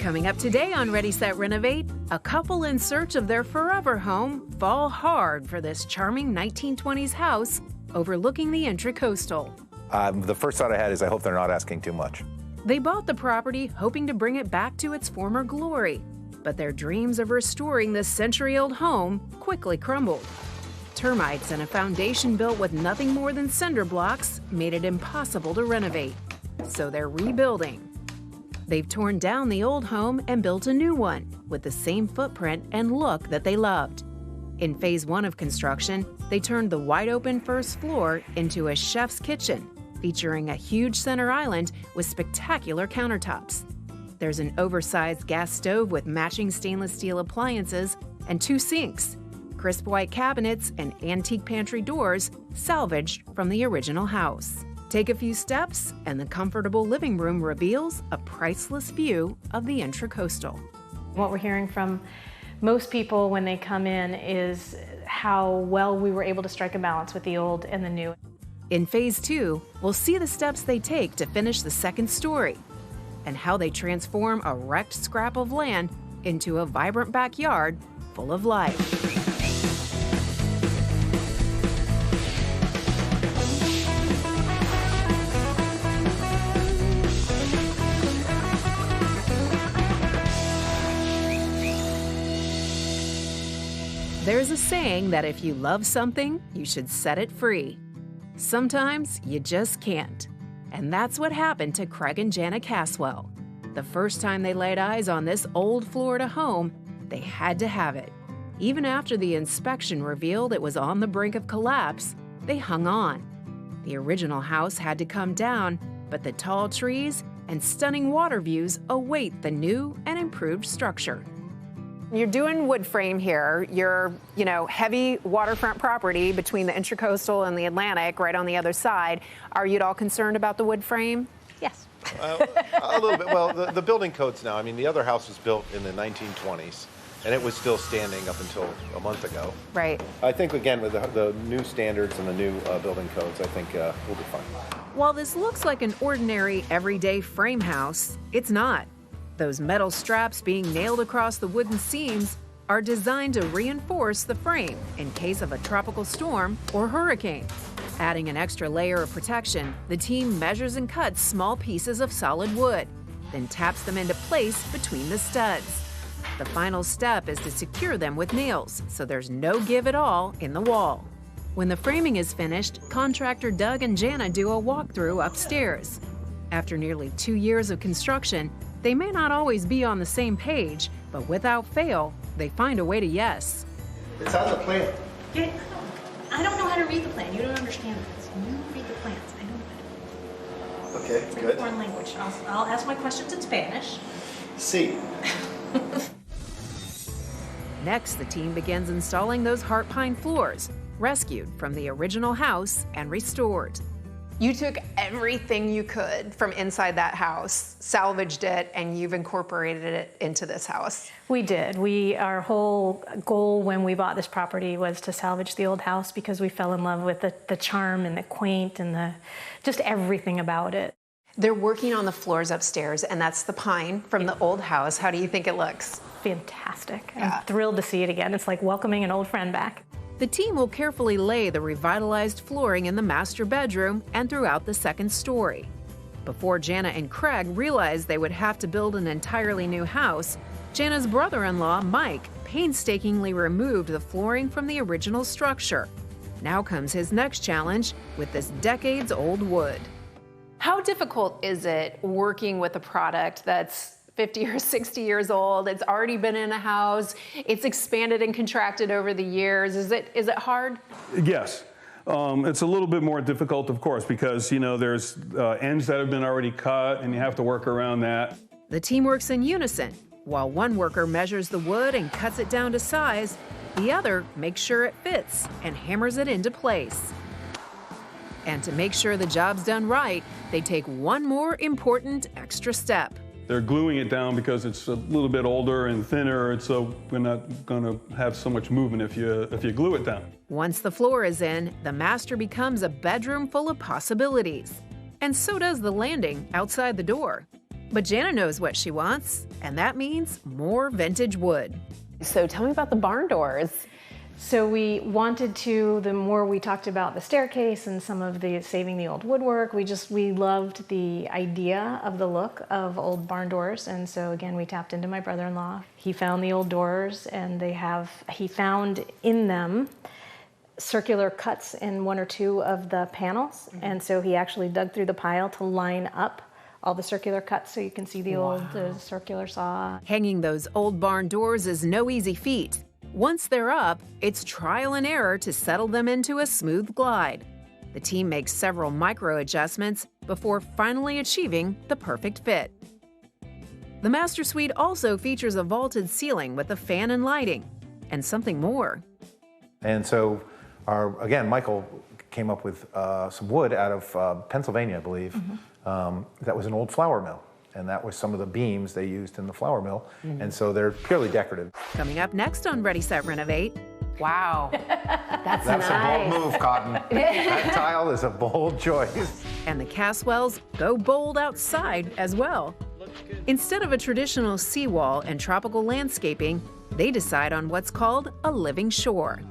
Coming up today on Ready, Set, Renovate, a couple in search of their forever home fall hard for this charming 1920s house overlooking the Intracoastal. The first thought I had is I hope they're not asking too much. They bought the property hoping to bring it back to its former glory, but their dreams of restoring this century-old home quickly crumbled. Termites and a foundation built with nothing more than cinder blocks made it impossible to renovate. So they're rebuilding. They've torn down the old home and built a new one with the same footprint and look that they loved. In phase 1 of construction, they turned the wide-open first floor into a chef's kitchen, featuring a huge center island with spectacular countertops. There's an oversized gas stove with matching stainless steel appliances and 2 sinks, crisp white cabinets and antique pantry doors salvaged from the original house. Take a few steps, and the comfortable living room reveals a priceless view of the Intracoastal. What we're hearing from most people when they come in is how well we were able to strike a balance with the old and the new. In phase 2, we'll see the steps they take to finish the second story and how they transform a wrecked scrap of land into a vibrant backyard full of life. There's a saying that if you love something, you should set it free. Sometimes you just can't. And that's what happened to Craig and Jana Caswell. The first time they laid eyes on this old Florida home, they had to have it. Even after the inspection revealed it was on the brink of collapse, they hung on. The original house had to come down, but the tall trees and stunning water views await the new and improved structure. You're doing wood frame here. You're, heavy waterfront property between the Intracoastal and the Atlantic, right on the other side. Are you at all concerned about the wood frame? Yes. A little bit. Well, the building codes now, the other house was built in the 1920s, and it was still standing up until a month ago. Right. I think, again, with the new standards and the new building codes, I think we'll be fine. While this looks like an ordinary, everyday frame house, it's not. Those metal straps being nailed across the wooden seams are designed to reinforce the frame in case of a tropical storm or hurricane. Adding an extra layer of protection, the team measures and cuts small pieces of solid wood, then taps them into place between the studs. The final step is to secure them with nails, so there's no give at all in the wall. When the framing is finished, contractor Doug and Jana do a walkthrough upstairs. After nearly 2 years of construction, they may not always be on the same page, but without fail, they find a way to yes. It's on the plan. Yeah, I don't know how to read the plan. You don't understand this. You read the plans. I know how to. Okay, It's like good. a foreign language. I'll ask my questions in Spanish. See. Next, the team begins installing those heart pine floors, rescued from the original house and restored. You took everything you could from inside that house, salvaged it, and you've incorporated it into this house. We did. Our whole goal when we bought this property was to salvage the old house because we fell in love with the charm and the quaint and just everything about it. They're working on the floors upstairs, and that's the pine from the old house. How do you think it looks? Fantastic. Yeah. I'm thrilled to see it again. It's like welcoming an old friend back. The team will carefully lay the revitalized flooring in the master bedroom and throughout the second story. Before Jana and Craig realized they would have to build an entirely new house, Jana's brother-in-law, Mike, painstakingly removed the flooring from the original structure. Now comes his next challenge with this decades-old wood. How difficult is it working with a product that's 50 or 60 years old? It's already been in a house. It's expanded and contracted over the years. Is it hard? Yes. It's a little bit more difficult, of course, because, there's ends that have been already cut and you have to work around that. The team works in unison. While one worker measures the wood and cuts it down to size, the other makes sure it fits and hammers it into place. And to make sure the job's done right, they take one more important extra step. They're gluing it down because it's a little bit older and thinner, and so we're not going to have so much movement if you glue it down. Once the floor is in, the master becomes a bedroom full of possibilities. And so does the landing outside the door. But Jana knows what she wants, and that means more vintage wood. So tell me about the barn doors. So we wanted to, the more we talked about the staircase and some of the saving the old woodwork, we loved the idea of the look of old barn doors. And so again, we tapped into my brother-in-law. He found the old doors, and he found in them circular cuts in one or two of the panels. And so he actually dug through the pile to line up all the circular cuts so you can see the old circular saw. Hanging those old barn doors is no easy feat. Once they're up, it's trial and error to settle them into a smooth glide. The team makes several micro adjustments before finally achieving the perfect fit. The master suite also features a vaulted ceiling with a fan and lighting, and something more. And so, again, Michael came up with some wood out of Pennsylvania, I believe. That was an old flour mill. And that was some of the beams they used in the flour mill. And so they're purely decorative. Coming up next on Ready, Set, Renovate. Wow, that's That's nice. a bold move, Cotton. That tile is a bold choice. And the Caswells go bold outside as well. Instead of a traditional seawall and tropical landscaping, they decide on what's called a living shore.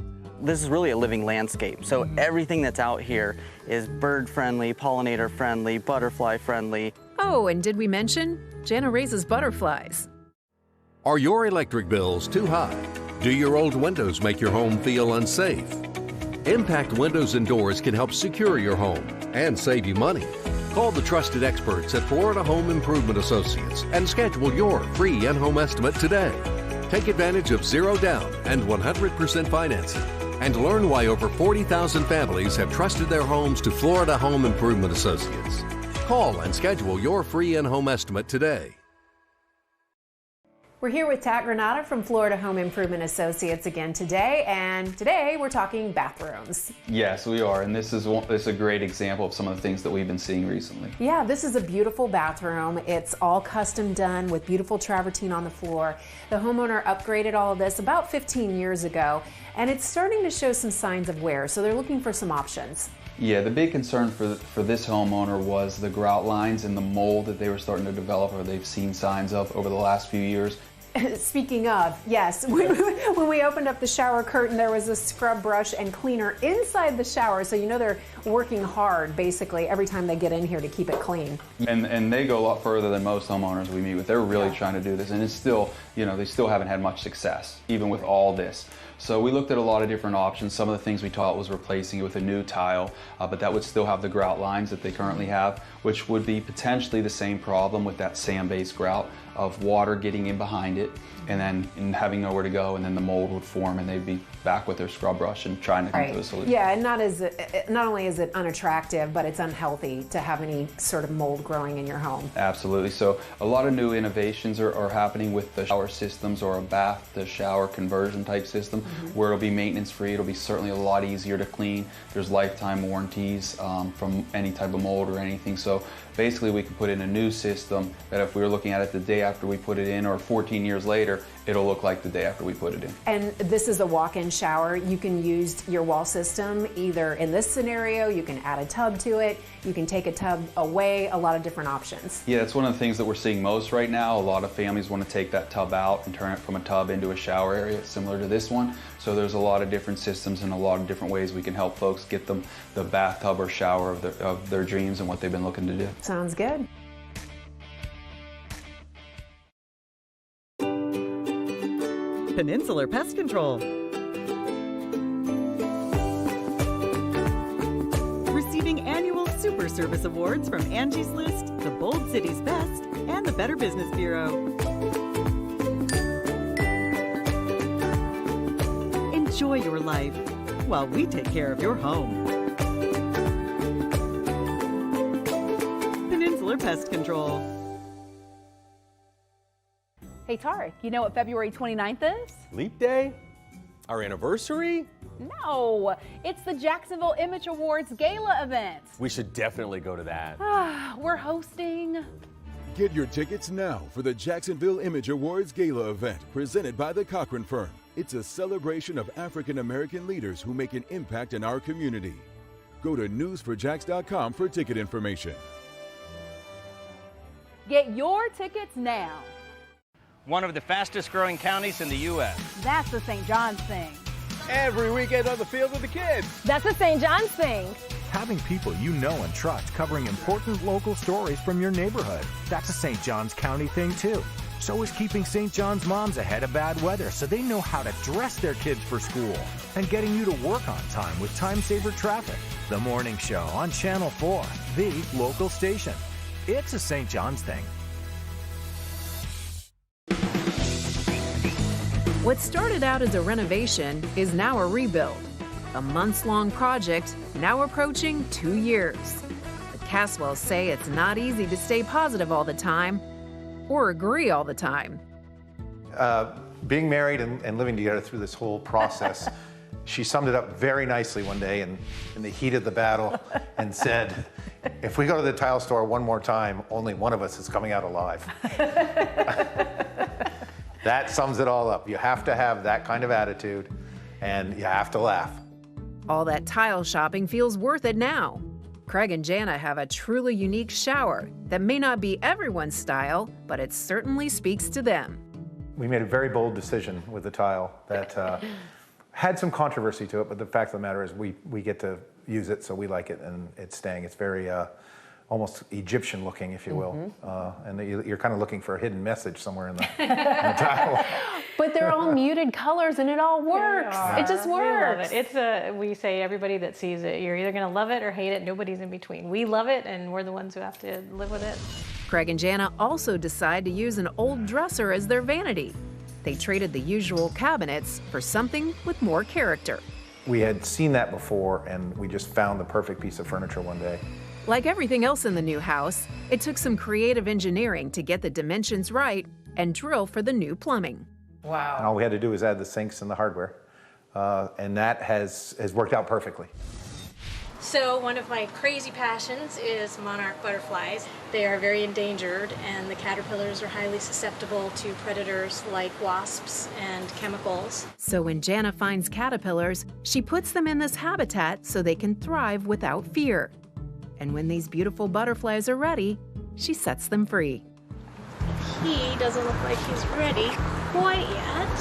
This is really a living landscape. So everything that's out here is bird friendly, pollinator friendly, butterfly friendly. Oh, and did we mention Jana raises butterflies? Are your electric bills too high? Do your old windows make your home feel unsafe? Impact Windows and Doors can help secure your home and save you money. Call the trusted experts at Florida Home Improvement Associates and schedule your free in-home estimate today. Take advantage of 0 down and 100% financing and learn why over 40,000 families have trusted their homes to Florida Home Improvement Associates. Call and schedule your free in-home estimate today. We're here with Tat Granata from Florida Home Improvement Associates again today, and today we're talking bathrooms. Yes, we are, and this is a great example of some of the things that we've been seeing recently. Yeah, this is a beautiful bathroom. It's all custom done with beautiful travertine on the floor. The homeowner upgraded all of this about 15 years ago, and it's starting to show some signs of wear, so they're looking for some options. Yeah, the big concern for this homeowner was the grout lines and the mold that they were starting to develop, or they've seen signs of over the last few years. Speaking of, yes, when we opened up the shower curtain, there was a scrub brush and cleaner inside the shower, so you know they're working hard basically every time they get in here to keep it clean. And they go a lot further than most homeowners we meet with. They're really trying to do this, and it's still, they still haven't had much success, even with all this. So we looked at a lot of different options. Some of the things we taught was replacing it with a new tile, but that would still have the grout lines that they currently have, which would be potentially the same problem with that sand-based grout of water getting in behind it and then having nowhere to go, and then the mold would form and they'd be back with their scrub brush and trying to come to a solution. Yeah, and not only is it unattractive, but it's unhealthy to have any sort of mold growing in your home. Absolutely. So a lot of new innovations are happening with the shower systems, or a bath to shower conversion type system, where it'll be maintenance free. It'll be certainly a lot easier to clean. There's lifetime warranties from any type of mold or anything. So basically we can put in a new system that if we were looking at it the day after we put it in, or 14 years later, it'll look like the day after we put it in. And this is a walk-in shower. You can use your wall system either in this scenario, you can add a tub to it, you can take a tub away, a lot of different options. Yeah, that's one of the things that we're seeing most right now. A lot of families want to take that tub out and turn it from a tub into a shower area similar to this one. So there's a lot of different systems and a lot of different ways we can help folks get them the bathtub or shower of their dreams and what they've been looking to do. Sounds good. Peninsular Pest Control. Receiving annual Super Service Awards from Angie's List, the Bold City's Best, and the Better Business Bureau. Enjoy your life while we take care of your home. Peninsular Pest Control. Hey Tarek, you know what February 29th is? Leap Day? Our anniversary? No, it's the Jacksonville Image Awards Gala event. We should definitely go to that. We're hosting. Get your tickets now for the Jacksonville Image Awards Gala event presented by the Cochran Firm. It's a celebration of African American leaders who make an impact in our community. Go to newsforjax.com for ticket information. Get your tickets now. One of the fastest growing counties in the U.S. That's the St. John's thing. Every weekend on the field with the kids. That's the St. John's thing. Having people you know and trust covering important local stories from your neighborhood. That's a St. Johns County thing, too. So is keeping St. John's moms ahead of bad weather so they know how to dress their kids for school. And getting you to work on time with time-saver traffic. The Morning Show on Channel 4, the local station. It's a St. John's thing. What started out as a renovation is now a rebuild. A months-long project now approaching 2 years. The Caswells say it's not easy to stay positive all the time or agree all the time. Being married and living together through this whole process, she summed it up very nicely one day in the heat of the battle and said, if we go to the tile store one more time, only one of us is coming out alive. That sums it all up. You have to have that kind of attitude and you have to laugh. All that tile shopping feels worth it now. Craig and Jana have a truly unique shower that may not be everyone's style, but it certainly speaks to them. We made a very bold decision with the tile that had some controversy to it, but the fact of the matter is we get to use it, so we like it, and it's staying. It's very almost Egyptian looking, if you will. And you're kind of looking for a hidden message somewhere in the tile. But they're all muted colors and it all works. It just works. We love it. We say everybody that sees it, you're either going to love it or hate it. Nobody's in between. We love it, and we're the ones who have to live with it. Craig and Jana also decide to use an old dresser as their vanity. They traded the usual cabinets for something with more character. We had seen that before, and we just found the perfect piece of furniture one day. Like everything else in the new house, it took some creative engineering to get the dimensions right and drill for the new plumbing. Wow. And all we had to do was add the sinks and the hardware, and that has worked out perfectly. So one of my crazy passions is monarch butterflies. They are very endangered, and the caterpillars are highly susceptible to predators like wasps and chemicals. So when Jana finds caterpillars, she puts them in this habitat so they can thrive without fear. And when these beautiful butterflies are ready, she sets them free. He doesn't look like he's ready quite yet.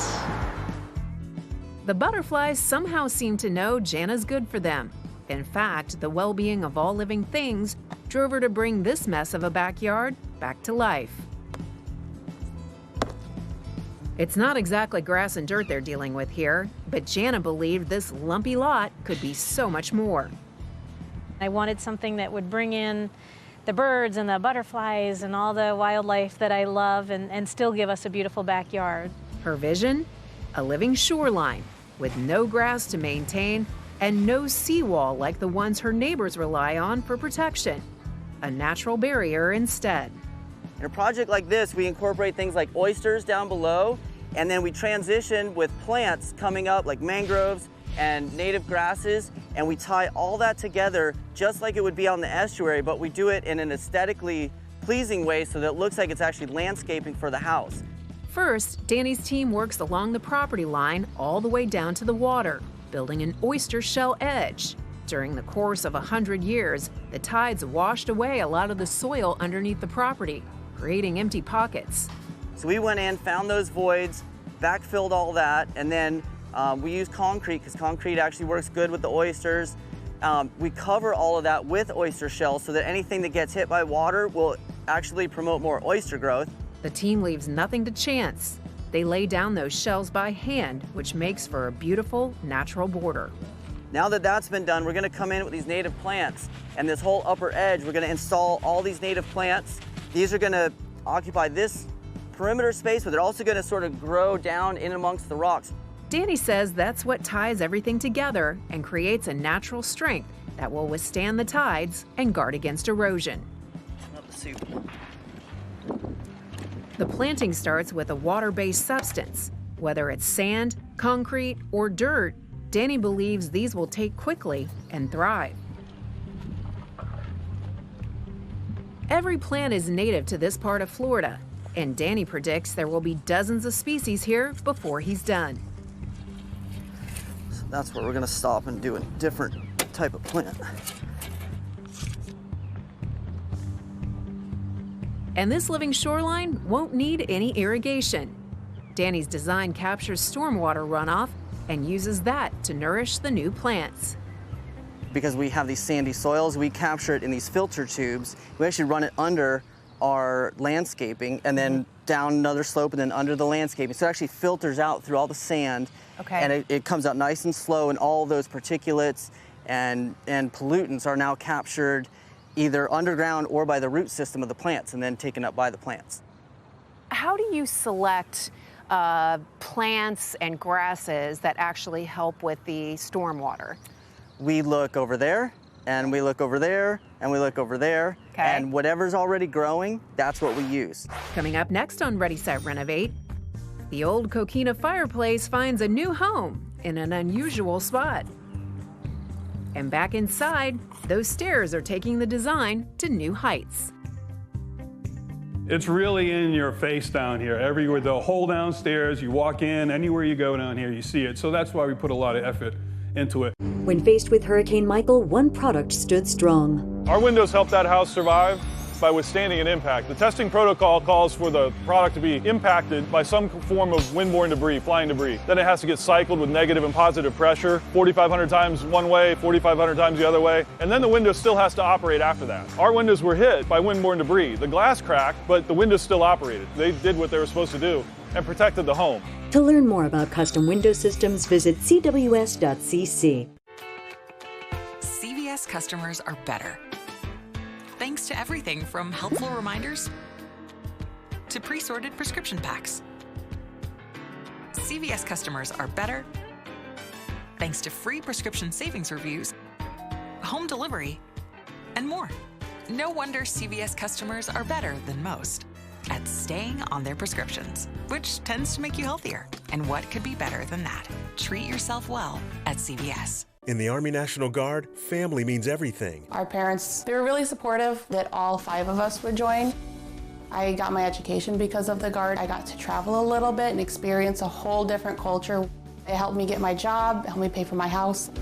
The butterflies somehow seem to know Jana's good for them. In fact, the well-being of all living things drove her to bring this mess of a backyard back to life. It's not exactly grass and dirt they're dealing with here, but Jana believed this lumpy lot could be so much more. I wanted something that would bring in the birds and the butterflies and all the wildlife that I love and still give us a beautiful backyard. Her vision? A living shoreline with no grass to maintain and no seawall like the ones her neighbors rely on for protection. A natural barrier instead. In a project like this, we incorporate things like oysters down below, and then we transition with plants coming up like mangroves and native grasses, and we tie all that together just like it would be on the estuary, but we do it in an aesthetically pleasing way so that it looks like it's actually landscaping for the house. First, Danny's team works along the property line all the way down to the water, building an oyster shell edge. During the course of 100 years, the tides washed away a lot of the soil underneath the property, creating empty pockets. So we went in, found those voids, backfilled all that, and then we use concrete because concrete actually works good with the oysters. We cover all of that with oyster shells so that anything that gets hit by water will actually promote more oyster growth. The team leaves nothing to chance. They lay down those shells by hand, which makes for a beautiful natural border. Now that that's been done, we're going to come in with these native plants, and this whole upper edge, we're going to install all these native plants. These are going to occupy this perimeter space, but they're also going to sort of grow down in amongst the rocks. Danny says that's what ties everything together and creates a natural strength that will withstand the tides and guard against erosion. Love the soup. The planting starts with a water-based substance. Whether it's sand, concrete, or dirt, Danny believes these will take quickly and thrive. Every plant is native to this part of Florida, and Danny predicts there will be dozens of species here before he's done. So that's where we're going to stop and do a different type of plant. And this living shoreline won't need any irrigation. Danny's design captures stormwater runoff and uses that to nourish the new plants. Because we have these sandy soils, we capture it in these filter tubes. We actually run it under our landscaping and then down another slope and then under the landscaping. So it actually filters out through all the sand. Okay. And it comes out nice and slow, and all those particulates and pollutants are now captured either underground or by the root system of the plants and then taken up by the plants. How do you select plants and grasses that actually help with the stormwater? We look over there, and we look over there, and we look over there, and whatever's already growing, that's what we use. Coming up next on Ready, Set, Renovate, the old coquina fireplace finds a new home in an unusual spot. And back inside, those stairs are taking the design to new heights. It's really in your face down here. Everywhere, the whole downstairs, you walk in, anywhere you go down here, you see it. So that's why we put a lot of effort into it. When faced with Hurricane Michael, one product stood strong. Our windows helped that house survive by withstanding an impact. The testing protocol calls for the product to be impacted by some form of windborne debris, flying debris. Then it has to get cycled with negative and positive pressure, 4,500 times one way, 4,500 times the other way, and then the window still has to operate after that. Our windows were hit by windborne debris. The glass cracked, but the windows still operated. They did what they were supposed to do and protected the home. To learn more about custom window systems, visit cws.cc. CVS customers are better. Thanks to everything from helpful reminders to pre-sorted prescription packs. CVS customers are better thanks to free prescription savings reviews, home delivery, and more. No wonder CVS customers are better than most at staying on their prescriptions, which tends to make you healthier. And what could be better than that? Treat yourself well at CVS. In the Army National Guard, family means everything. Our parents, they were really supportive that all 5 of us would join. I got my education because of the Guard. I got to travel a little bit and experience a whole different culture. It helped me get my job, helped me pay for my house.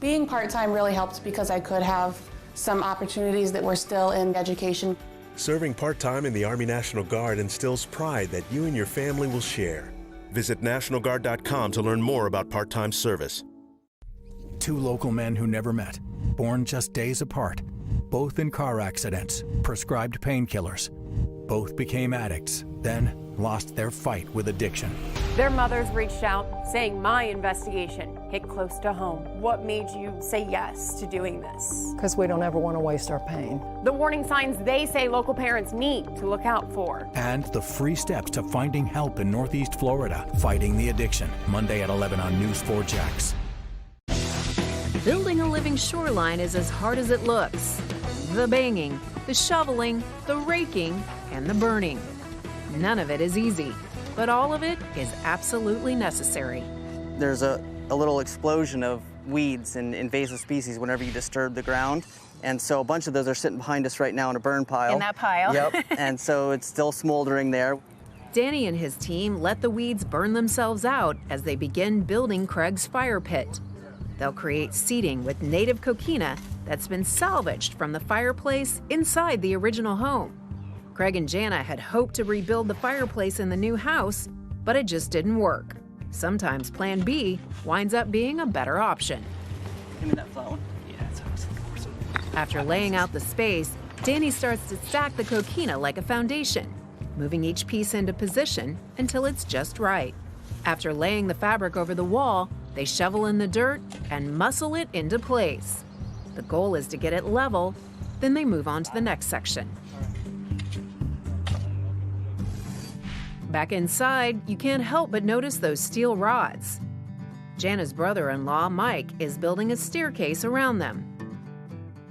Being part-time really helped because I could have some opportunities that were still in education. Serving part-time in the Army National Guard instills pride that you and your family will share. Visit NationalGuard.com to learn more about part-time service. 2 local men who never met, born just days apart, both in car accidents, prescribed painkillers. Both became addicts, then lost their fight with addiction. Their mothers reached out saying my investigation hit close to home. What made you say yes to doing this? Because we don't ever want to waste our pain. The warning signs they say local parents need to look out for. And the free steps to finding help in Northeast Florida, fighting the addiction. Monday at 11 on News 4 Jax. Building a living shoreline is as hard as it looks. The banging, the shoveling, the raking, and the burning. None of it is easy, but all of it is absolutely necessary. There's a little explosion of weeds and invasive species whenever you disturb the ground. And so a bunch of those are sitting behind us right now in a burn pile. In that pile. Yep, and so it's still smoldering there. Danny and his team let the weeds burn themselves out as they begin building Craig's fire pit. They'll create seating with native coquina that's been salvaged from the fireplace inside the original home. Craig and Jana had hoped to rebuild the fireplace in the new house, but it just didn't work. Sometimes Plan B winds up being a better option. Give me that phone. Yeah, that's what I was looking for. After laying out the space, Danny starts to stack the coquina like a foundation, moving each piece into position until it's just right. After laying the fabric over the wall, they shovel in the dirt and muscle it into place. The goal is to get it level, then they move on to the next section. Back inside, you can't help but notice those steel rods. Jana's brother-in-law, Mike, is building a staircase around them.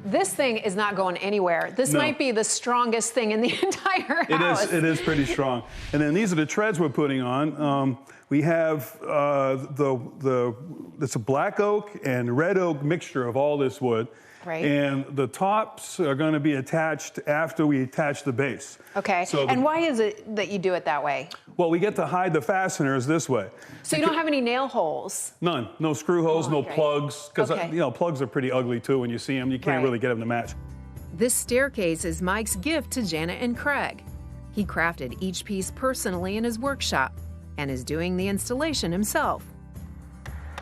This thing is not going anywhere. This might be the strongest thing in the entire house. It is pretty strong. And then these are the treads we're putting on. We have it's a black oak and red oak mixture of all this wood. Right. And the tops are going to be attached after we attach the base. Okay. So and why is it that you do it that way? Well, we get to hide the fasteners this way. So you don't have any nail holes? None. No screw holes, no plugs. Because, Okay. plugs are pretty ugly, too, when you see them. You can't really get them to match. This staircase is Mike's gift to Janet and Craig. He crafted each piece personally in his workshop and is doing the installation himself.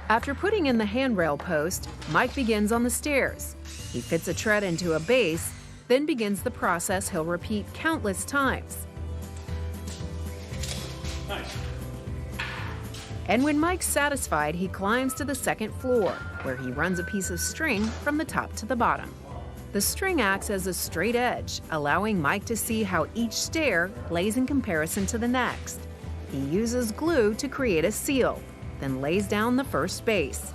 After putting in the handrail post, Mike begins on the stairs. He fits a tread into a base, then begins the process he'll repeat countless times. Nice. And when Mike's satisfied, he climbs to the second floor, where he runs a piece of string from the top to the bottom. The string acts as a straight edge, allowing Mike to see how each stair lays in comparison to the next. He uses glue to create a seal, then lays down the first base.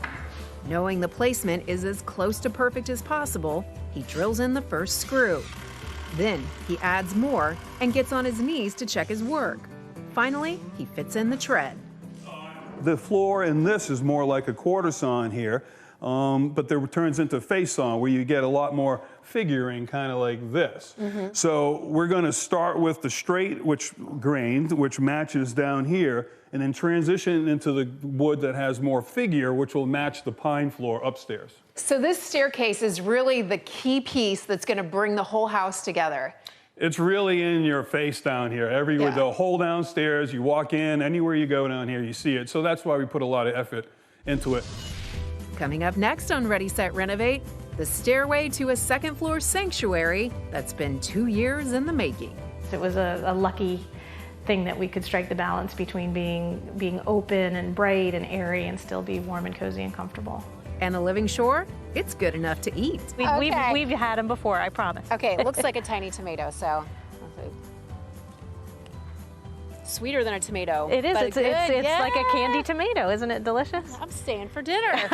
Knowing the placement is as close to perfect as possible, he drills in the first screw. Then he adds more and gets on his knees to check his work. Finally, he fits in the tread. The floor in this is more like a quarter sawn here, but there turns into face sawn where you get a lot more figuring, kind of like this. So we're going to start with the straight, which grained, which matches down here, and then transition into the wood that has more figure, which will match the pine floor upstairs. So this staircase is really the key piece that's going to bring the whole house together. It's really in your face down here. Everywhere, the whole downstairs, you walk in, anywhere you go down here, you see it. So that's why we put a lot of effort into it. Coming up next on Ready, Set, Renovate, the stairway to a second floor sanctuary that's been 2 years in the making. It was a lucky thing that we could strike the balance between being open and bright and airy and still be warm and cozy and comfortable. And a living shore, it's good enough to eat. We've had them before, I promise. Okay, it looks like a tiny tomato, so. Sweeter than a tomato. It is. It's like a candy tomato. Isn't it delicious? I'm staying for dinner.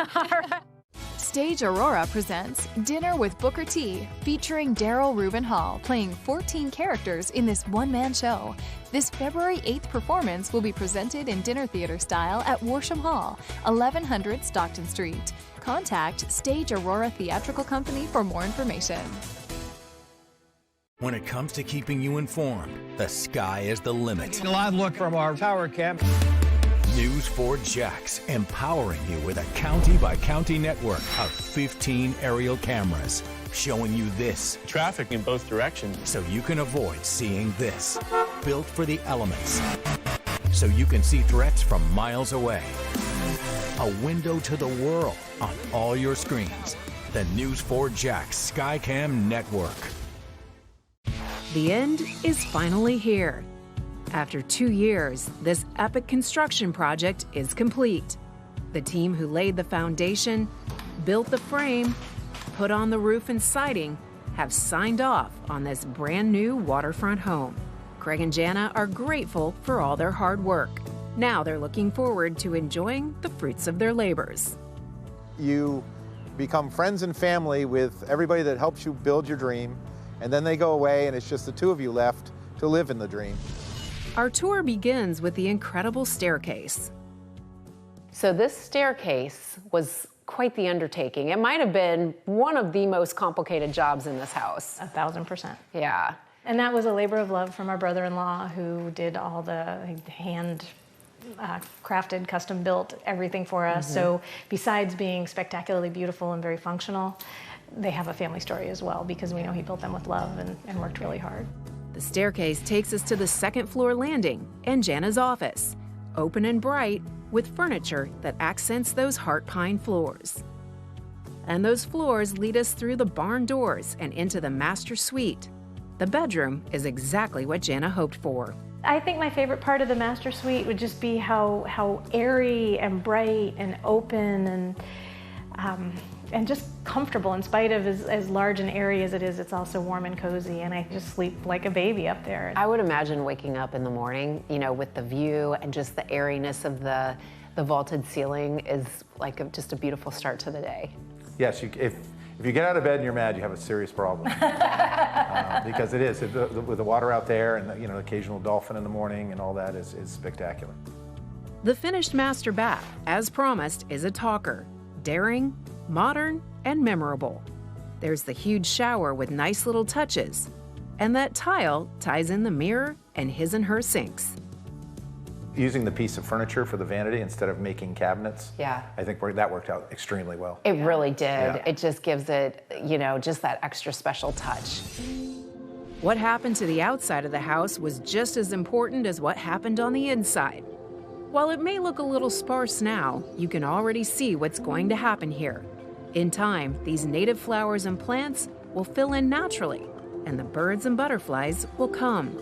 Stage Aurora presents Dinner with Booker T, featuring Daryl Reuben Hall playing 14 characters in this one-man show. This February 8th performance will be presented in dinner theater style at Worsham Hall, 1100 Stockton Street. Contact Stage Aurora Theatrical Company for more information. When it comes to keeping you informed, the sky is the limit. A live look from our tower cam. News 4 Jax, empowering you with a county-by-county network of 15 aerial cameras, showing you this. Traffic in both directions. So you can avoid seeing this. Built for the elements. So you can see threats from miles away. A window to the world on all your screens. The News 4 Jax Skycam Network. The end is finally here. After 2 years, this epic construction project is complete. The team who laid the foundation, built the frame, put on the roof and siding, have signed off on this brand new waterfront home. Craig and Jana are grateful for all their hard work. Now they're looking forward to enjoying the fruits of their labors. You become friends and family with everybody that helps you build your dream, and then they go away and it's just the two of you left to live in the dream. Our tour begins with the incredible staircase. So this staircase was quite the undertaking. It might have been one of the most complicated jobs in this house. 1000%. Yeah. And that was a labor of love from our brother-in-law who did all the hand crafted, custom built everything for us. So besides being spectacularly beautiful and very functional, they have a family story as well because we know he built them with love and worked really hard. The staircase takes us to the second floor landing and Jana's office, open and bright with furniture that accents those heart pine floors. And those floors lead us through the barn doors and into the master suite. The bedroom is exactly what Jana hoped for. I think my favorite part of the master suite would just be how airy and bright and open and just comfortable. In spite of as large and airy as it is, it's also warm and cozy, and I just sleep like a baby up there. I would imagine waking up in the morning, you know, with the view and just the airiness of the vaulted ceiling is like just a beautiful start to the day. Yes, if you get out of bed and you're mad, you have a serious problem. Because it is, with the water out there and the occasional dolphin in the morning and all that is spectacular. The finished master bath, as promised, is a talker. Daring, modern, and memorable. There's the huge shower with nice little touches, and that tile ties in the mirror and his and her sinks. using the piece of furniture for the vanity instead of making cabinets. Yeah. I think that worked out extremely well. It really did. Yeah. It just gives it, you know, just that extra special touch. What happened to the outside of the house was just as important as what happened on the inside. While it may look a little sparse now, you can already see what's going to happen here. In time, these native flowers and plants will fill in naturally, and the birds and butterflies will come.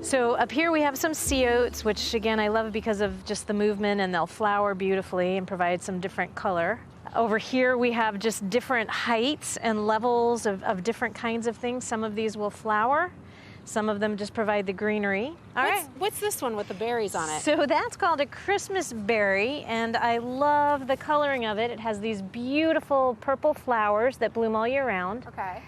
So up here we have some sea oats, which again I love because of just the movement, and they'll flower beautifully and provide some different color. Over here we have just different heights and levels of different kinds of things. Some of these will flower. Some of them just provide the greenery. All right. What's this one with the berries on it? So that's called a Christmas berry, and I love the coloring of it. It has these beautiful purple flowers that bloom all year round. Okay.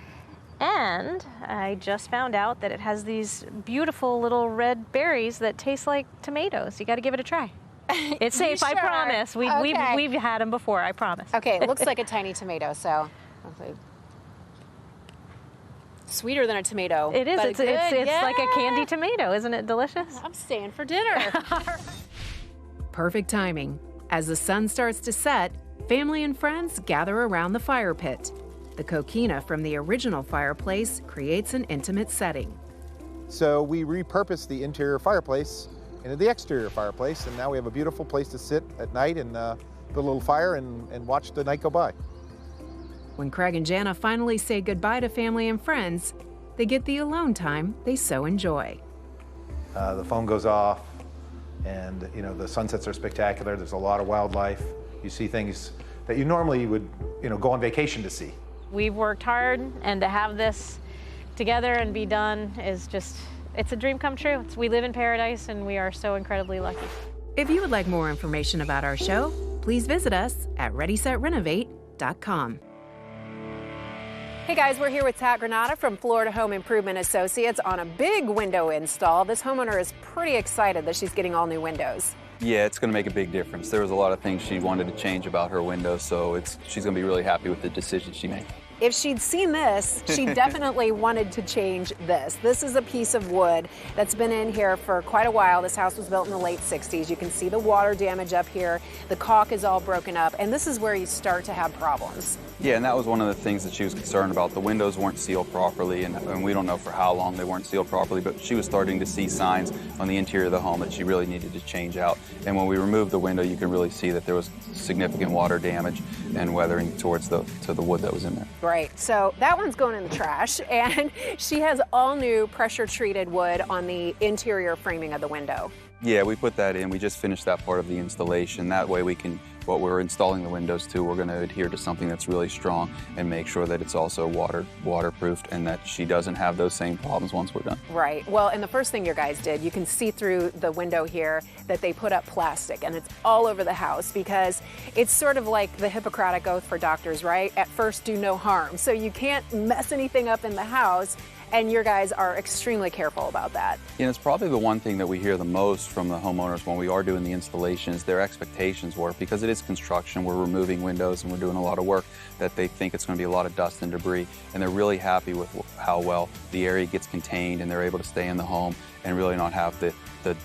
And I just found out that it has these beautiful little red berries that taste like tomatoes. You got to give it a try. It's safe, Sure? I promise. We've had them before, I promise. Okay, it looks like a tiny tomato, so. Sweeter than a tomato. It is. but It's good, yeah. like a candy tomato. Isn't it delicious? I'm staying for dinner. Perfect timing. As the sun starts to set, family and friends gather around the fire pit. The coquina from the original fireplace creates an intimate setting. So we repurposed the interior fireplace into the exterior fireplace, and now we have a beautiful place to sit at night and build a little fire and watch the night go by. When Craig and Jana finally say goodbye to family and friends, they get the alone time they so enjoy. The phone goes off, and the sunsets are spectacular. There's a lot of wildlife. You see things that you normally would go on vacation to see. We've worked hard, and to have this together and be done is just, it's a dream come true. We live in paradise, and we are so incredibly lucky. If you would like more information about our show, please visit us at ReadySetRenovate.com. Hey guys, we're here with Tat Granata from Florida Home Improvement Associates on a big window install. This homeowner is pretty excited that she's getting all new windows. Yeah, it's going to make a big difference. There was a lot of things she wanted to change about her windows, so she's going to be really happy with the decision she made. If she'd seen this, she definitely wanted to change this. This is a piece of wood that's been in here for quite a while. This house was built in the late 60s. You can see the water damage up here. The caulk is all broken up, and this is where you start to have problems. Yeah, and that was one of the things that she was concerned about. The windows weren't sealed properly, and we don't know for how long they weren't sealed properly, but she was starting to see signs on the interior of the home that she really needed to change out. And when we removed the window, you can really see that there was significant water damage and weathering towards the wood that was in there. Right, so that one's going in the trash, and she has all new pressure-treated wood on the interior framing of the window. Yeah, we put that in. We just finished that part of the installation. That way we can, what we're installing the windows to, we're going to adhere to something that's really strong and make sure that it's also waterproofed and that she doesn't have those same problems once we're done. Right. Well, and the first thing your guys did, you can see through the window here that they put up plastic, and it's all over the house because it's sort of like the Hippocratic Oath for doctors, right? At first, do no harm. So you can't mess anything up in the house, and your guys are extremely careful about that. And it's probably the one thing that we hear the most from the homeowners when we are doing the installations. Their expectations were, because it is construction, we're removing windows and we're doing a lot of work, that they think it's going to be a lot of dust and debris. And they're really happy with how well the area gets contained and they're able to stay in the home and really not have the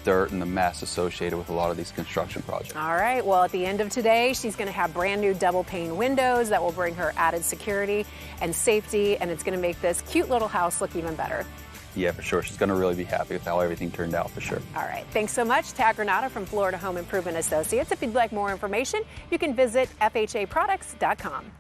dirt and the mess associated with a lot of these construction projects. All right, well, at the end of today, she's going to have brand new double pane windows that will bring her added security and safety, and it's going to make this cute little house look even better. Yeah, for sure. She's going to really be happy with how everything turned out, for sure. All right, thanks so much, Tat Granata from Florida Home Improvement Associates. If you'd like more information, you can visit FHAProducts.com.